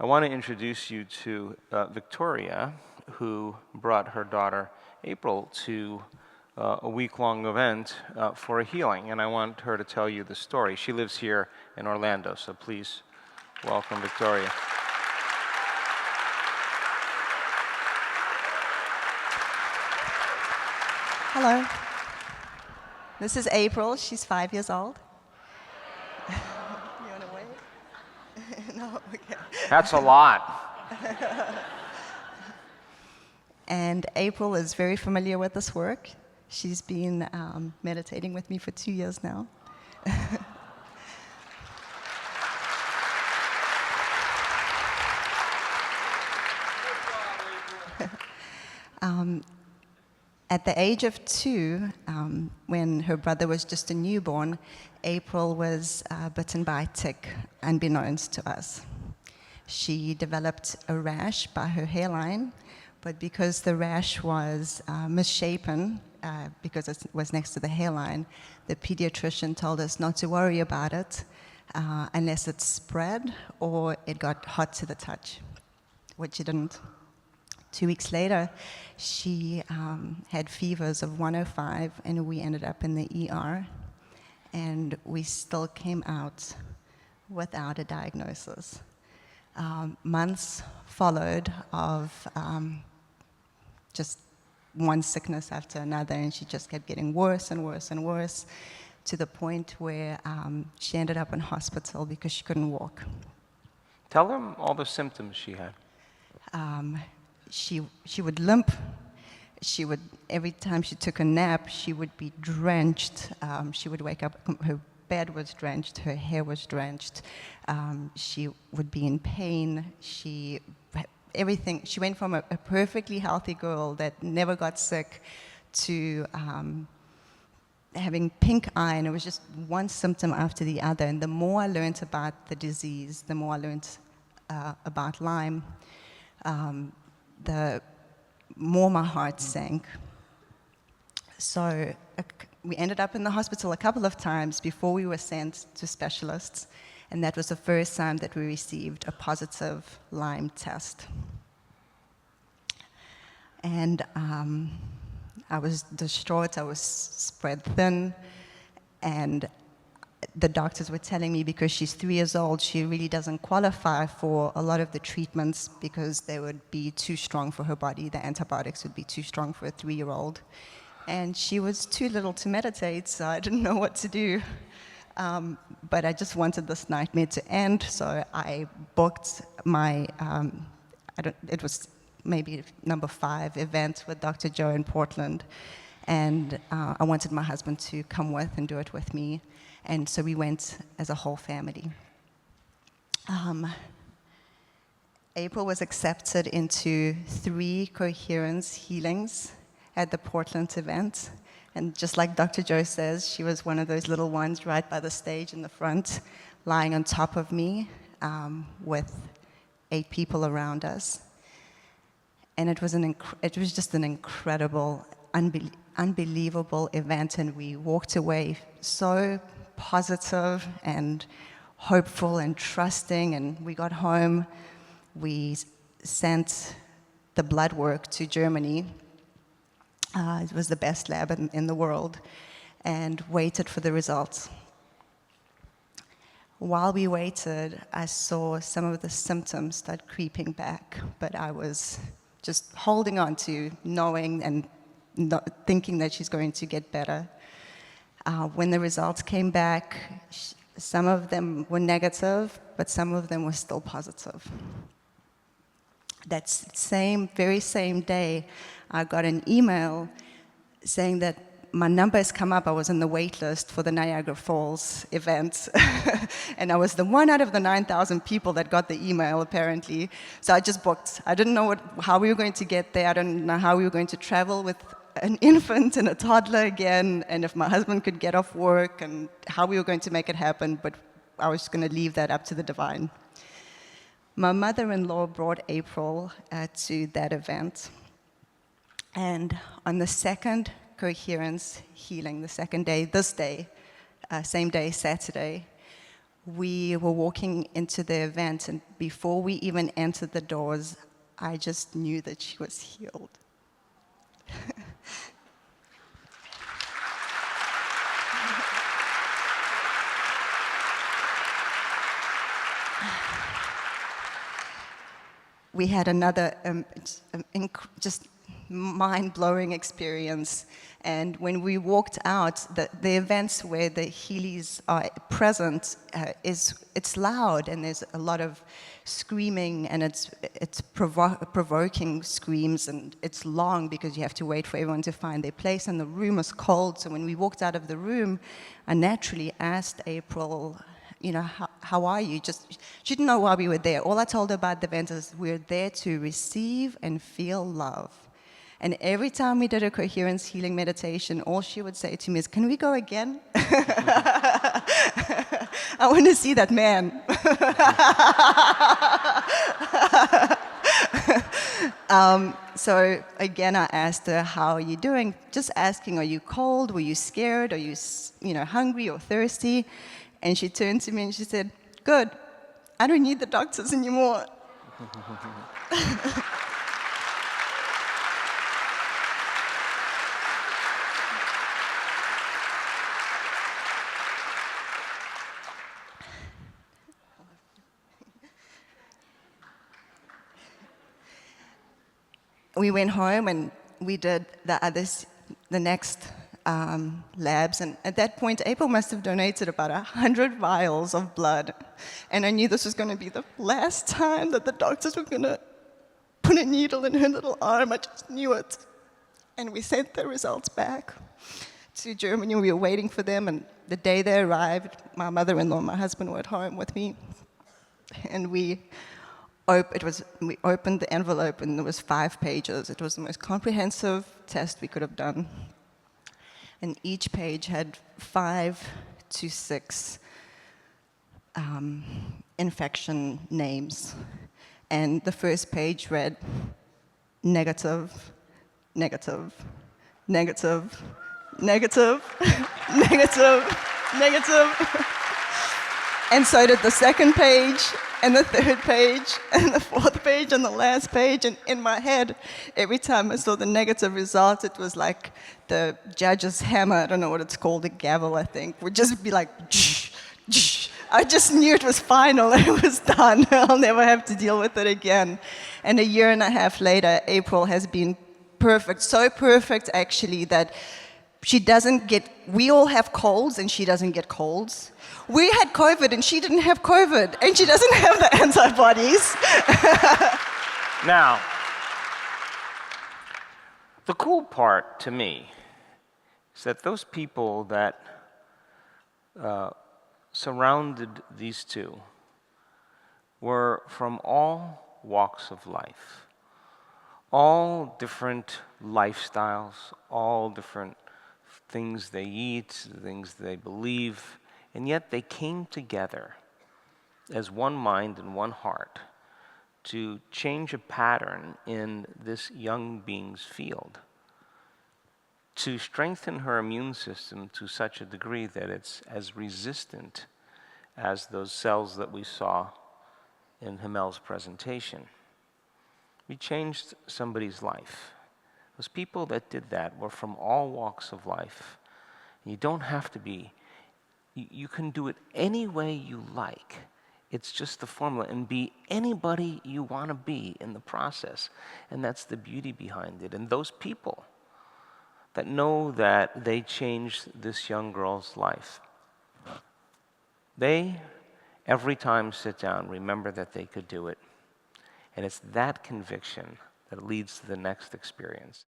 I want to introduce you to Victoria, who brought her daughter April to a week-long event for a healing, and I want her to tell you the story. She lives here in Orlando, so please welcome Victoria. Hello. This is April. She's 5 years old. You want to wait? No? Okay. That's a lot. And April is very familiar with this work. She's been meditating with me for 2 years now. At the age of 2, when her brother was just a newborn, April was bitten by a tick, unbeknownst to us. She developed a rash by her hairline, but because the rash was misshapen, because it was next to the hairline, the pediatrician told us not to worry about it unless it spread or it got hot to the touch, which it didn't. 2 weeks later, she had fevers of 105, and we ended up in the ER, and we still came out without a diagnosis. Months followed of just one sickness after another, and she just kept getting worse and worse and worse, to the point where she ended up in hospital because she couldn't walk. Tell them all the symptoms she had. She would limp. She would, every time she took a nap, she would be drenched. She would wake up, her bed was drenched, her hair was drenched. She would be in pain. She went from a perfectly healthy girl that never got sick to having pink eye, and it was just one symptom after the other. And the more I learned about the disease, the more I learned about Lyme, the more my heart sank. So we ended up in the hospital a couple of times before we were sent to specialists, and that was the first time that we received a positive Lyme test. And I was distraught, I was spread thin, and the doctors were telling me because she's 3 years old, she really doesn't qualify for a lot of the treatments because they would be too strong for her body. The antibiotics would be too strong for a 3-year-old. And she was too little to meditate, so I didn't know what to do. But I just wanted this nightmare to end, so I booked my, it was maybe number 5 event with Dr. Joe in Portland. And I wanted my husband to come with and do it with me. And so we went as a whole family. April was accepted into 3 Coherence Healings at the Portland event. And just like Dr. Joe says, she was one of those little ones right by the stage in the front, lying on top of me with 8 people around us. And it was just an incredible, unbelievable event, and we walked away so positive and hopeful and trusting. And we got home, we sent the blood work to Germany. It was the best lab in the world, and waited for the results. While we waited, I saw some of the symptoms start creeping back, but I was just holding on to knowing and not thinking that she's going to get better. When the results came back, some of them were negative, but some of them were still positive. That very same day, I got an email saying that my number has come up. I was on the wait list for the Niagara Falls event. And I was the one out of the 9,000 people that got the email, apparently. So I just booked. I didn't know how we were going to get there. I didn't know how we were going to travel with an infant and a toddler again, and if my husband could get off work, and how we were going to make it happen, but I was going to leave that up to the divine. My mother-in-law brought April to that event, and on the second Coherence Healing, the second day, this day, same day, Saturday, we were walking into the event, and before we even entered the doors, I just knew that she was healed. We had another just mind-blowing experience. And when we walked out, the events where the Healees are present, it's loud, and there's a lot of screaming, and it's provoking screams, and it's long because you have to wait for everyone to find their place, and the room is cold. So when we walked out of the room, I naturally asked April, how are you? She didn't know why we were there. All I told her about the event is we're there to receive and feel love. And every time we did a coherence healing meditation, all she would say to me is, "Can we go again?" I want to see that man. So again, I asked her, "How are you doing?" Just asking, "Are you cold? Were you scared? Are you, hungry or thirsty?" And she turned to me and she said, "Good. I don't need the doctors anymore." We went home and we did the next labs, and at that point, April must have donated about 100 vials of blood, and I knew this was going to be the last time that the doctors were going to put a needle in her little arm. I just knew it. And we sent the results back to Germany. We were waiting for them, and the day they arrived, my mother-in-law and my husband were at home with me, and we opened the envelope, and there was 5 pages. It was the most comprehensive test we could have done. And each page had 5 to 6 infection names. And the first page read negative, negative, negative, negative, negative, negative. And so did the second page, and the third page, and the fourth page, and the last page. And in my head, every time I saw the negative result, it was like the judge's hammer, I don't know what it's called, a gavel, I think, would just be like, "Shh, shh." I just knew it was final, it was done. I'll never have to deal with it again. And a year and a half later, April has been perfect, so perfect actually that we all have colds and she doesn't get colds. We had COVID and she didn't have COVID, and she doesn't have the antibodies. Now, the cool part to me is that those people that surrounded these two were from all walks of life, all different lifestyles, all different things they eat, things they believe, and yet they came together as one mind and one heart to change a pattern in this young being's field, to strengthen her immune system to such a degree that it's as resistant as those cells that we saw in Himmel's presentation. We changed somebody's life. Those people that did that were from all walks of life. You don't have to be. You can do it any way you like. It's just the formula, and be anybody you want to be in the process. And that's the beauty behind it. And those people that know that they changed this young girl's life, they, every time, sit down, remember that they could do it. And it's that conviction that leads to the next experience.